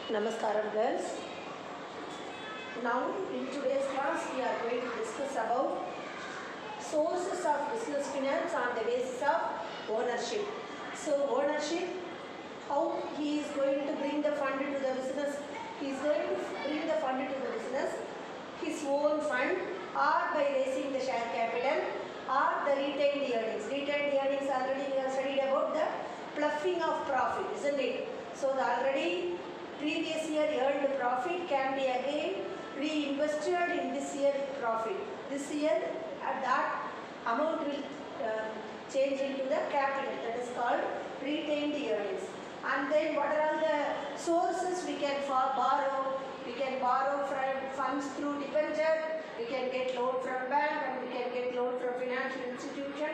Namaskaram girls. Now in today's class we are going to discuss about sources of business finance on the basis of ownership. So ownership, how he is going to bring the fund to the business. He is going to bring the fund to the business, his own fund, or by raising the share capital, or the retained earnings. Retained earnings already we have studied about the pluffing of profit, isn't it? So the already previous year earned profit can be again reinvested in this year profit. This year that amount will change into the capital, that is called retained earnings. And then what are all the sources we can borrow? We can borrow from funds through debenture, we can get loan from bank, and we can get loan from financial institution,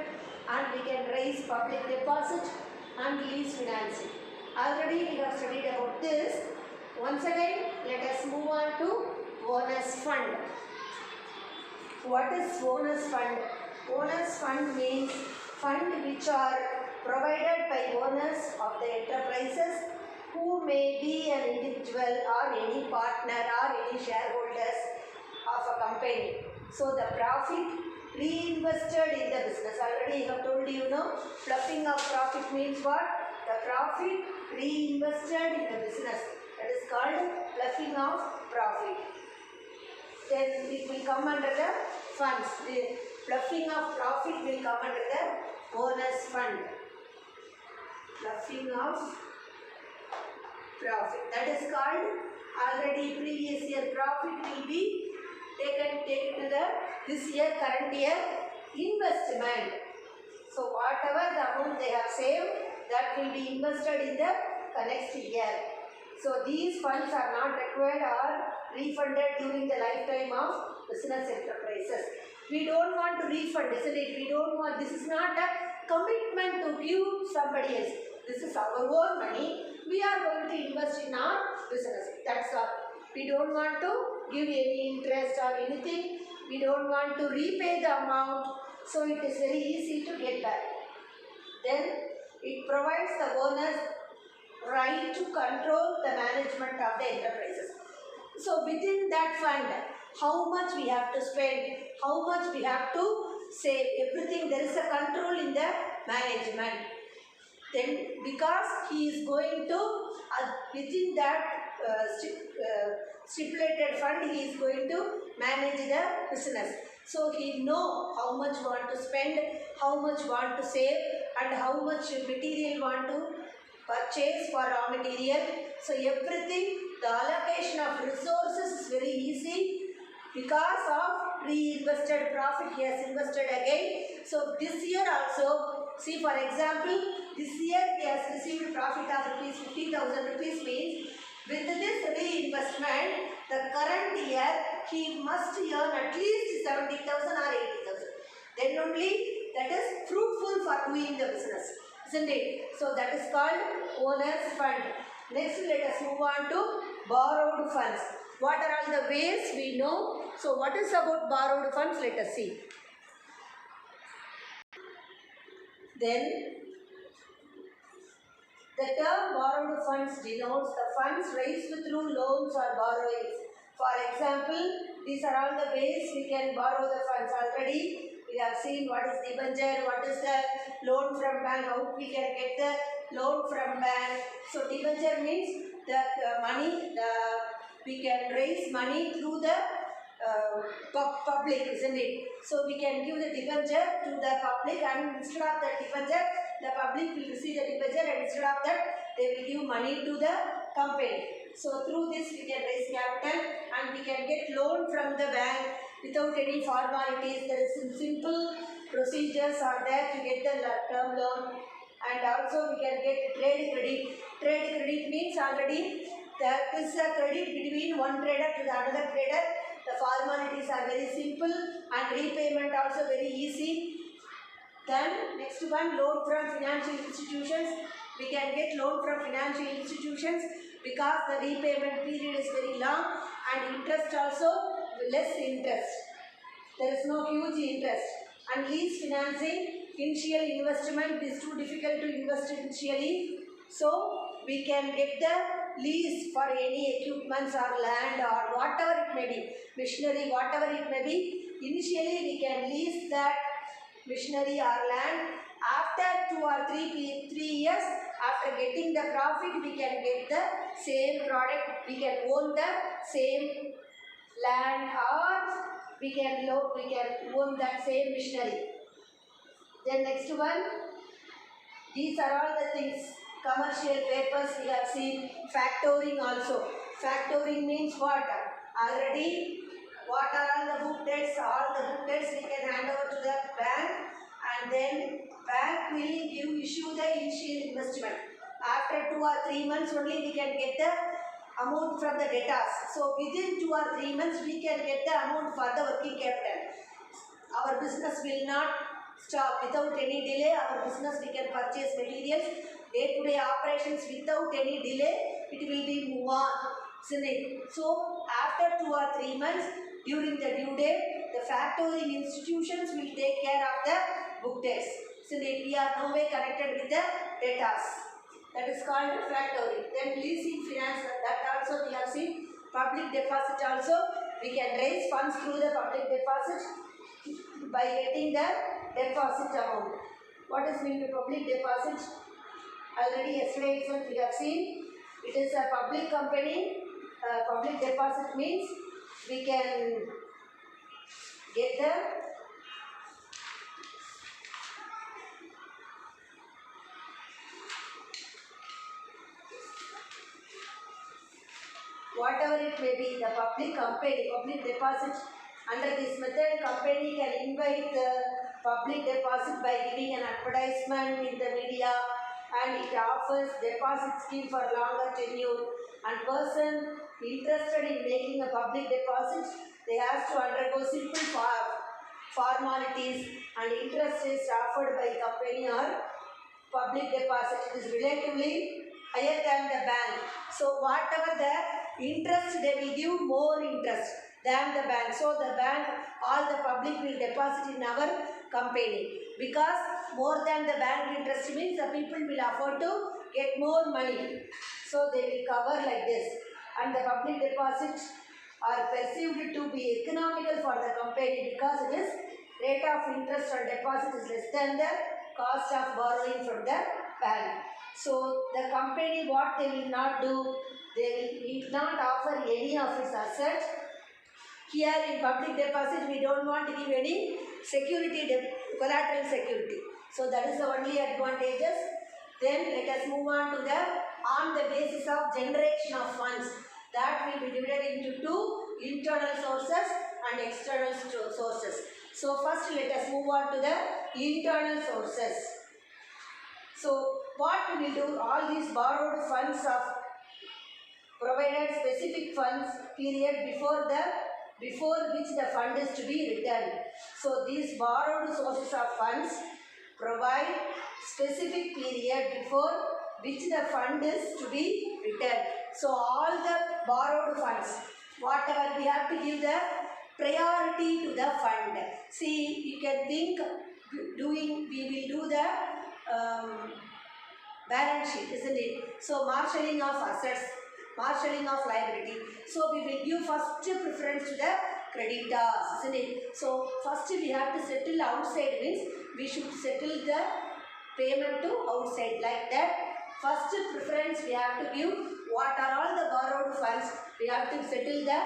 and we can raise public deposit and lease financing. Already we have studied about this. Once again, let us move on to bonus fund. What is bonus fund? Bonus fund means fund which are provided by owners of the enterprises who may be an individual or any partner or any shareholders of a company. So the profit reinvested in the business. Already I have told you, pluffing of profit means what? The profit reinvested in the business. That is called pluffing of profit. Then it will come under the funds. The pluffing of profit will come under the bonus fund. Pluffing of profit. That is called already previous year profit will be taken to the this year current year investment. So whatever the amount they have saved, that will be invested in the next year. So these funds are not required or refunded during the lifetime of business enterprises. We don't want to refund, isn't it? We don't want, this is not a commitment to give somebody else. This is our own money. We are going to invest in our business. That's all. We don't want to give any interest or anything. We don't want to repay the amount. So it is very easy to get back. Then it provides the owners right to control the management of the enterprises. So within that fund, how much we have to spend, how much we have to save, everything, there is a control in the management. Then because he is going to, within that stipulated fund, he is going to manage the business. So he know how much want to spend, how much want to save, and how much material want to purchase for raw material. So everything, the allocation of resources is very easy because of reinvested profit he has invested again. So this year also, see for example, this year he has received profit of rupees 50,000 rupees means with this reinvestment, the current year he must earn at least 70,000 or 80,000. Then only that is fruitful for doing the business, isn't it? So that is called owner's fund. Next let us move on to borrowed funds. What are all the ways we know? So what is about borrowed funds? Let us see. Then the term borrowed funds denotes the funds raised through loans or borrowings. For example, these are all the ways we can borrow the funds. Already we have seen what is debenture, what is the loan from bank, how we can get the loan from bank. So debenture means the money, we can raise money through the public, isn't it? So we can give the debenture to the public, and instead of the debenture, the public will receive the debenture, and instead of that, they will give money to the company. So through this we can raise capital, and we can get loan from the bank without any formalities. There is simple procedures are there to get the term loan, and also we can get trade credit. Trade credit means already there is a credit between one trader to the another trader. The formalities are very simple and repayment also very easy. Then next one, loan from financial institutions. We can get loan from financial institutions because the repayment period is very long, and interest also less interest. There is no huge interest. And lease financing, initial investment is too difficult to invest initially. So we can get the lease for any equipments or land or whatever it may be, machinery, whatever it may be, initially we can lease that machinery or land. After 2 or 3 years, after getting the profit, we can get the same product, we can own the same land, or we can own that same machinery. Then next one, these are all the things. Commercial papers we have seen. Factoring also. Factoring means what? Already what are all the book debts? All the book debts we can hand over to the bank, and then bank will issue the initial investment. After 2 or 3 months only we can get the amount from the debtors. So within 2 or 3 months we can get the amount for the working capital. Our business will not stop without any delay. Our business we can purchase materials, day-to-day operations without any delay. It will be move on, isn't it? So after 2 or 3 months during the due date, the factoring institutions will take care of the book debts. Isn't it? We are no way connected with the debtors. That is called factoring. Then leasing finance, that also we have seen. Public deposit also, we can raise funds through the public deposit by getting the deposit amount. What is mean by public deposit? Already yesterday itself we have seen. It is a public company. Public deposit means we can get the whatever it may be, the public company, public deposit. Under this method, company can invite the public deposit by giving an advertisement in the media, and it offers deposit scheme for longer tenure. And person interested in making a public deposit, they have to undergo simple formalities, and interest is offered by company or public deposit. It is relatively higher than the bank. So whatever the interest they will give more interest than the bank. So the bank, all the public will deposit in our company, because more than the bank interest means the people will afford to get more money. So they will cover like this, and the public deposits are perceived to be economical for the company because it is rate of interest on deposit is less than the cost of borrowing from the bank. So the company, what they will not do, they will not offer any of its assets. Here in public deposit, we don't want to give any security, collateral security. So that is the only advantages. Then let us move on to on the basis of generation of funds. That will be divided into two: internal sources and external sources. So first let us move on to the internal sources. So what we will do, all these borrowed funds of provided specific funds period before which the fund is to be returned. So these borrowed sources of funds provide specific period before which the fund is to be returned. So all the borrowed funds, whatever we have to give the priority to the fund. See, you can think we will do the balance sheet, isn't it? So marshalling of assets, marshalling of liability. So we will give first preference to the creditors, isn't it? So first we have to settle outside, means we should settle the payment to outside, like that. First preference we have to give what are all the borrowed funds, we have to settle the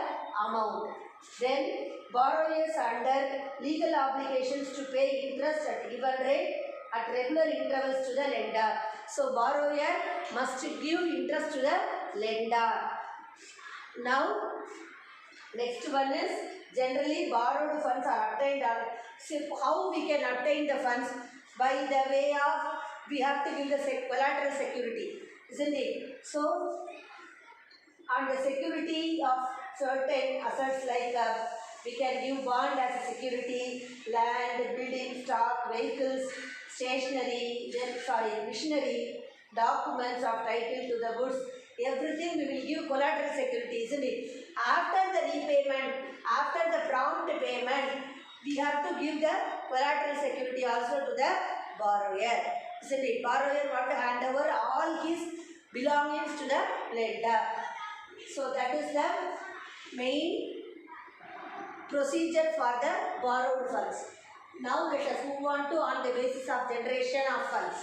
amount. Then borrowers under legal obligations to pay interest at given rate at regular intervals to the lender. So borrower must give interest to the lender. Now next one is generally borrowed funds are obtained on. So how we can obtain the funds? By the way of we have to give the collateral security, isn't it? So on the security of certain assets, like we can give bond as a security, land, building, stock, vehicles, stationery, machinery, documents of title to the goods, everything we will give collateral security, isn't it? After the repayment, after the prompt payment, we have to give the collateral security also to the borrower, isn't it? Borrower want to hand over all his belongings to the lender. So that is the main procedure for the borrowed funds. Now let us move on the basis of generation of funds.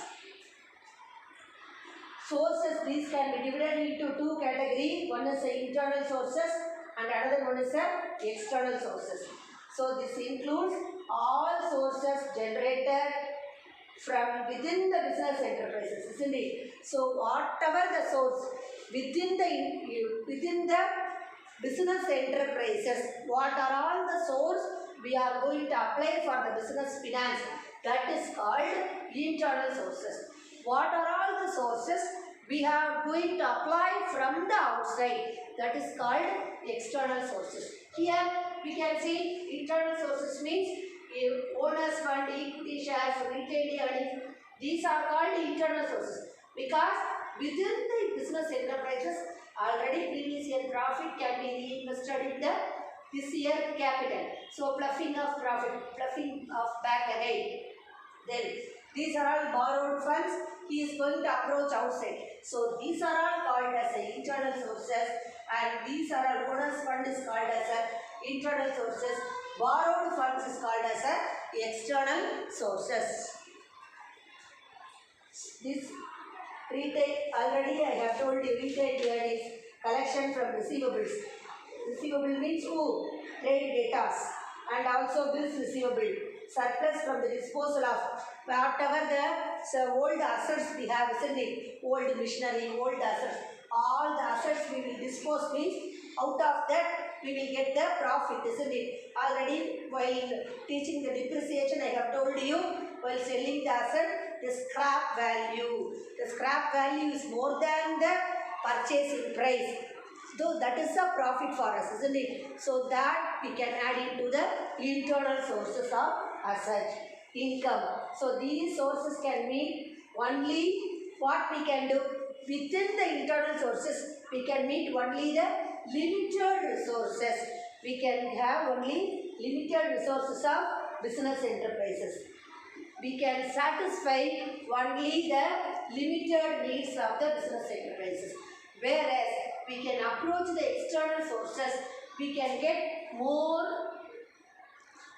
Sources, these can be divided into two categories. One is the internal sources and another one is the external sources. So this includes all sources generated from within the business enterprises, isn't it? So whatever the source within the business enterprises, what are all the source we are going to apply for the business finance, that is called internal sources. What are all the sources we are going to apply from the outside, that is called external sources. Here we can see internal sources means owners fund, equity shares, retained earnings. These are called internal sources because within the business enterprises already previous year profit can be reinvested in the this year capital. So bluffing of profit, bluffing of back again. Then these are all borrowed funds. He is going to approach outside. So these are all called as internal sources, and these are all owners fund is called as internal sources. Borrowed funds is called as external sources. This retail, already I have told you, retail earnings, collection from receivables. Receivable means who? Trade debtors, and also bills receivable. Surplus from the disposal of whatever the old assets we have, isn't it? Old machinery, old assets. All the assets we will dispose means out of that we will get the profit, isn't it? Already while teaching the depreciation I have told you, while selling the asset, the scrap value. The scrap value is more than the purchasing price. Though that is a profit for us, isn't it? So that we can add into the internal sources of asset income. So these sources can meet only what we can do within the internal sources. We can meet only the limited resources. We can have only limited resources of business enterprises. We can satisfy only the limited needs of the business enterprises. Whereas we can approach the external sources, we can get more,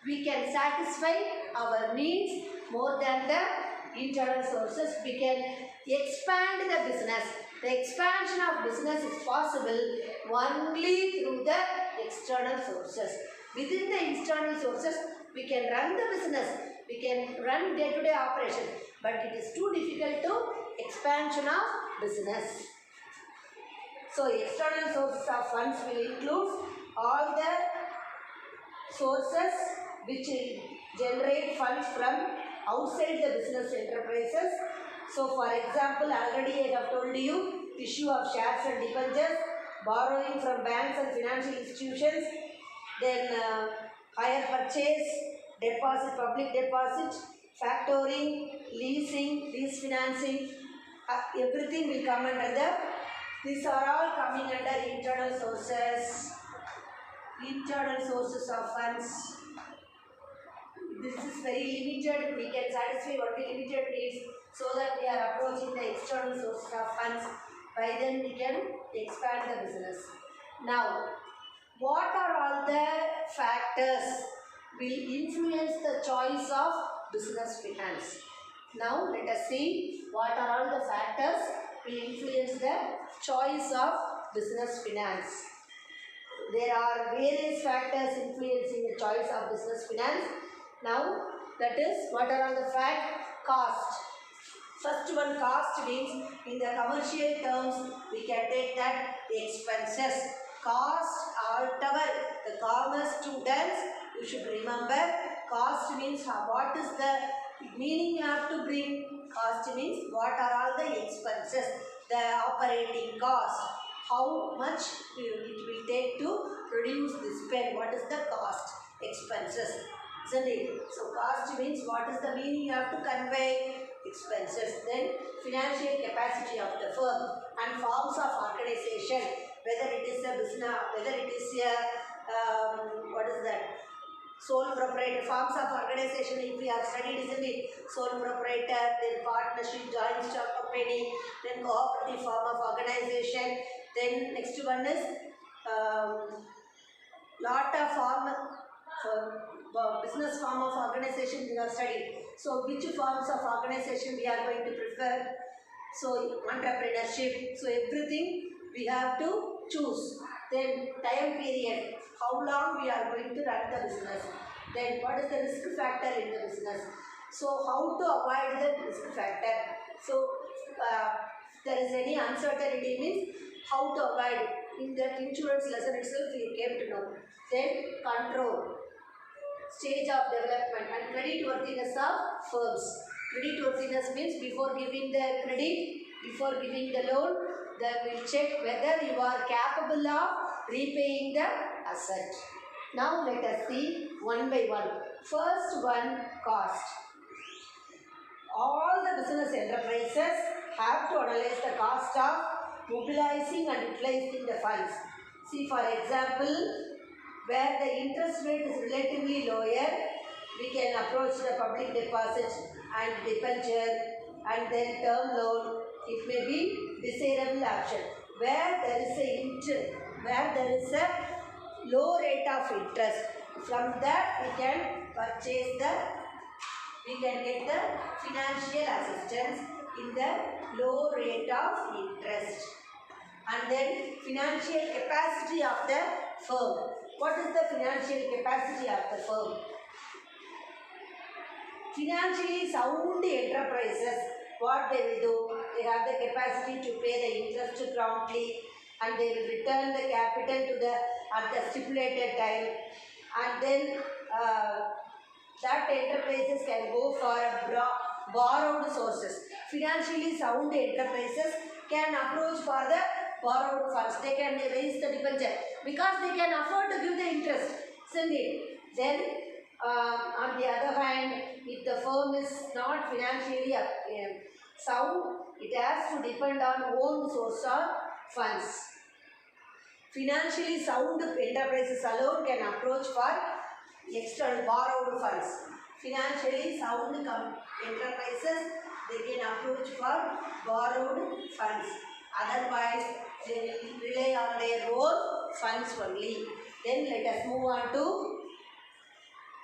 we can satisfy our needs more than the internal sources. We can expand the business. The expansion of business is possible only through the external sources. Within the external sources, we can run the business, we can run day-to-day operations, but it is too difficult to expansion of business. So external sources of funds will include all the sources which generate funds from outside the business enterprises. So for example, already I have told you, issue of shares and debentures, borrowing from banks and financial institutions, then hire purchase, deposit, public deposit, factoring, leasing, lease financing, everything will come under the, these are all coming under internal sources of funds. This is very limited, we can satisfy only limited needs, so that we are approaching the external sources of funds. By then we can expand the business. Now, what are all the factors will influence the choice of business finance? Now let us see what are all the factors will influence the choice of business finance. There are various factors influencing the choice of business finance. Now that is, what are all the factors? Cost. First one, cost means in the commercial terms we can take that expenses. Cost, whatever the commerce students, you should remember, cost means what is the meaning you have to bring. Cost means what are all the expenses, the operating cost, how much it will take to produce this pen, what is the cost, expenses, isn't it? So cost means what is the meaning you have to convey, expenses. Then financial capacity of the firm and forms of organization, whether it is a business, whether it is a what is that, Sole proprietor, forms of organization if we have studied, isn't it? Sole proprietor, then partnership, joint stock company, then cooperative form of organization. Then next one is lot of business form of organization we have studied. So which forms of organization we are going to prefer? So entrepreneurship. So everything we have to choose. Then time period, how long we are going to run the business. Then what is the risk factor in the business. So how to avoid the risk factor. So there is any uncertainty means how to avoid. In that insurance lesson itself we came to know. Then control, stage of development, and credit worthiness of firms. Credit worthiness means before giving the credit, before giving the loan, they will check whether you are capable of repaying the asset. Now let us see one by one. First one, cost. All the business enterprises have to analyze the cost of mobilizing and utilizing the funds. See, for example, where the interest rate is relatively lower, we can approach the public deposit and debenture and then term loan. It may be desirable option. Where there is a low rate of interest, from that we can get the financial assistance in the low rate of interest. And then financial capacity of the firm. What is the financial capacity of the firm? Financially sound enterprises, what they will do? They have the capacity to pay the interest promptly, and they will return the capital to at the stipulated time. And then that enterprises can go for borrowed sources. Financially sound enterprises can approach for the borrowed funds. They can raise the debenture because they can afford to give the interest, isn't it? Then on the other hand, if the firm is not financially sound, it has to depend on own source of funds. Financially sound enterprises alone can approach for external borrowed funds. Financially sound enterprises, they can approach for borrowed funds. Otherwise, they will rely on their own funds only. Then let us move on to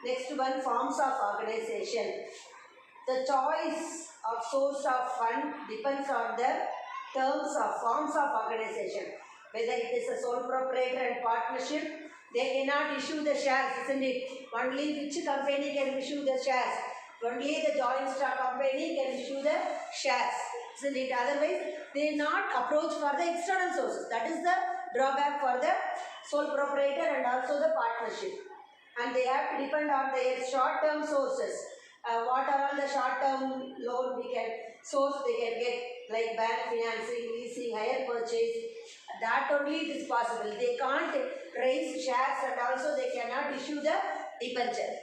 next one, forms of organization. The choice of source of fund depends on the terms of forms of organization. Whether it is a sole proprietor and partnership, they cannot issue the shares, isn't it? Only which company can issue the shares? Only the joint stock company can issue the shares, isn't it? Otherwise, they not approach for the external sources. That is the drawback for the sole proprietor and also the partnership. And they have to depend on their short-term sources. What are all the short-term loan they can get, like bank financing, leasing, hire purchase. That only it is possible. They can't raise shares and also they cannot issue the debenture.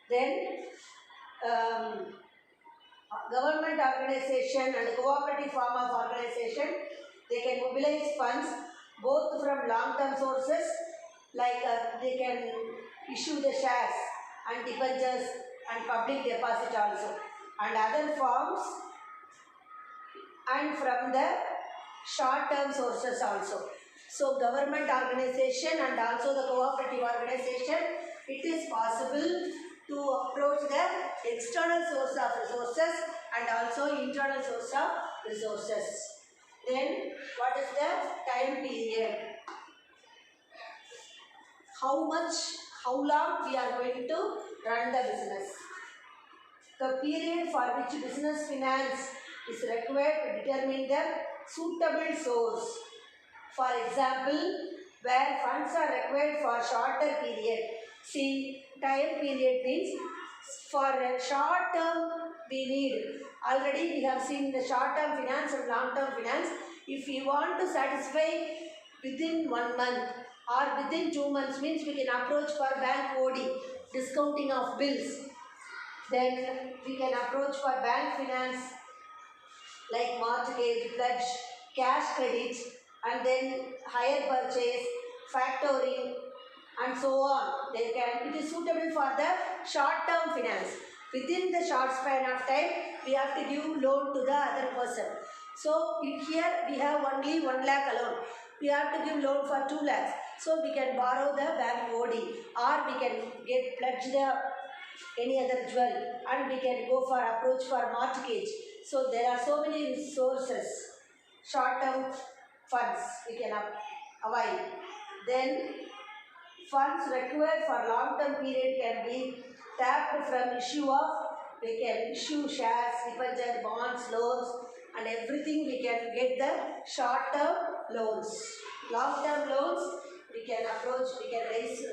Then government organization and cooperative form of organization, they can mobilize funds both from long-term sources, like they can issue the shares and debentures and public deposit also, and other forms, and from the short-term sources also. So government organization and also the cooperative organization, it is possible to approach the external source of resources and also internal source of resources. Then what is the time period? How long we are going to run the business. The period for which business finance is required to determine the suitable source. For example, where funds are required for shorter period. See, time period means for a short term we need. Already we have seen the short term finance and long term finance. If we want to satisfy within 1 month or within 2 months, means we can approach for bank OD, discounting of bills. Then we can approach for bank finance like mortgage, pledge, cash credits, and then hire purchase, factoring, and so on. It is suitable for the short-term finance. Within the short span of time, we have to give loan to the other person. So in here we have only 1 lakh alone. We have to give loan for 2 lakhs. So we can borrow the bank OD, or we can pledge the any other jewel, and we can go for approach for mortgage. So there are so many resources, short-term funds we can avoid. Then funds required for long-term period can be tapped from issue of, we can issue shares, debenture, bonds, loans, and everything we can get the short-term loans. Long-term loans we can approach, we can raise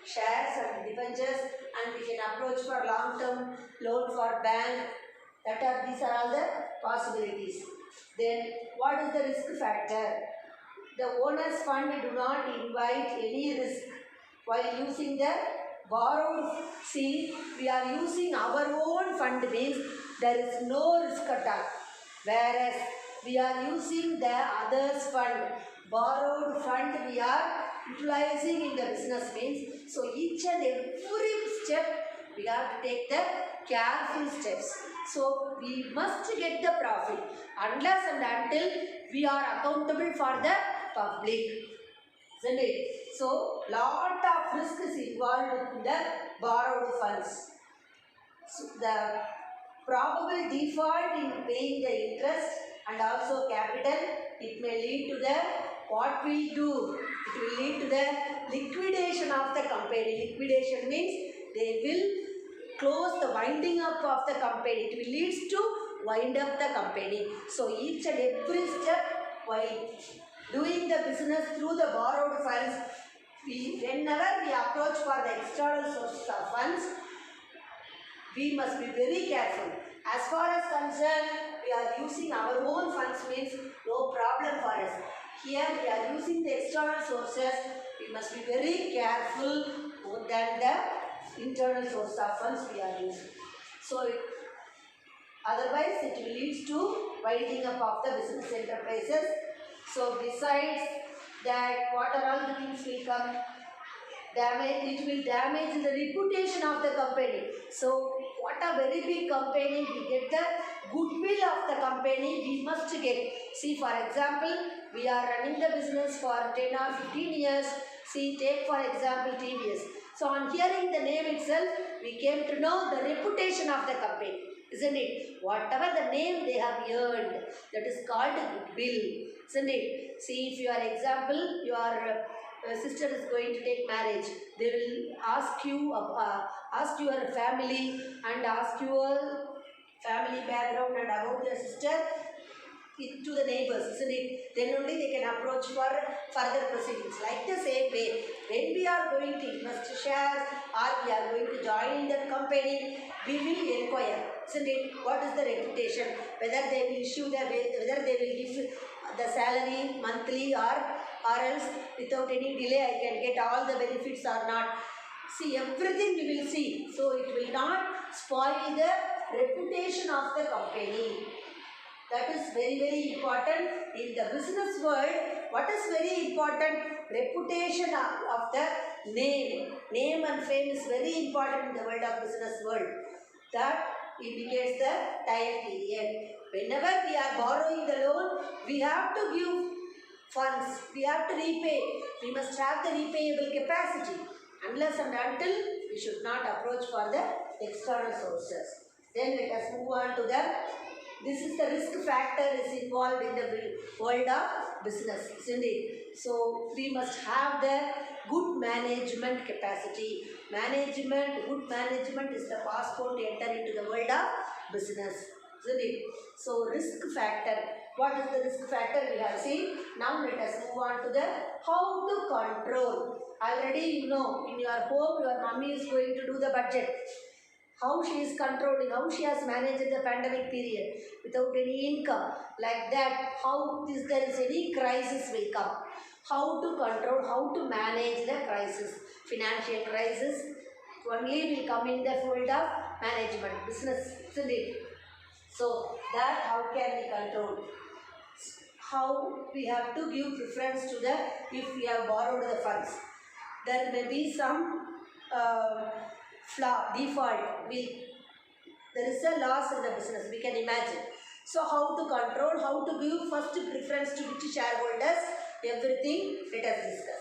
shares and debentures, and we can approach for long-term loan for bank. These are all the possibilities. Then what is the risk factor? The owner's fund do not invite any risk while using the borrowed. See, we are using our own fund means there is no risk at all. Whereas we are using the other's fund, borrowed fund we are utilizing in the business means. So each and every step we have to take the careful steps. So we must get the profit unless and until we are accountable for the public, isn't it? So lot of risk is involved in the borrowed funds. So the probable default in paying the interest and also capital, it may lead to the, what we do, it will lead to the liquidation of the company. Liquidation means they will close the winding up of the company. It will lead to wind up the company. So each and every step while doing the business through the borrowed funds, whenever we approach for the external sources of funds, we must be very careful. As far as concerned, we are using our own funds means no problem for us. Here we are using the external sources, we must be very careful than the internal source of funds we are using. So otherwise it will lead to winding up of the business enterprises. So besides that, what are all the things will come? It will damage the reputation of the company. So what a very big company, we get the goodwill of the company, we must get. See, for example, we are running the business for 10 or 15 years. See, take for example TVS. So on hearing the name itself, we came to know the reputation of the company, isn't it? Whatever the name they have earned, that is called goodwill, isn't it? See, if you are example, your sister is going to take marriage, they will ask you, ask your family and ask your family background and about your sister to the neighbors, isn't it? Then only they can approach for further proceedings. Like the same way, when we are going to invest shares or we are going to join in the company, we will inquire, isn't it? What is the reputation? Whether they will issue the, whether they will give the salary monthly or else without any delay I can get all the benefits or not. See, everything we will see. So it will not spoil the reputation of the company. That is very, very important in the business world. What is very important? Reputation of the name. Name and fame is very important in the world of business world. That indicates the time period. Whenever we are borrowing the loan, we have to give funds. We have to repay. We must have the repayable capacity. Unless and until, we should not approach for the external sources. Then let us move on to the, this is the risk factor is involved in the world of business, isn't it? So we must have the good management capacity. Good management is the passport to enter into the world of business, isn't it? So risk factor. What is the risk factor we have seen? Now let us move on to the how to control. Already you know, in your home your mummy is going to do the budget. How she is controlling, how she has managed the pandemic period without any income. Like that, how there is any crisis will come. How to control, how to manage the crisis. Financial crisis only will come in the field of management, business, isn't it? So that how can we control? How we have to give preference to the, if we have borrowed the funds. there may be some default. There is a loss in the business, we can imagine. So how to control, how to give first preference to which shareholders, everything let us discuss.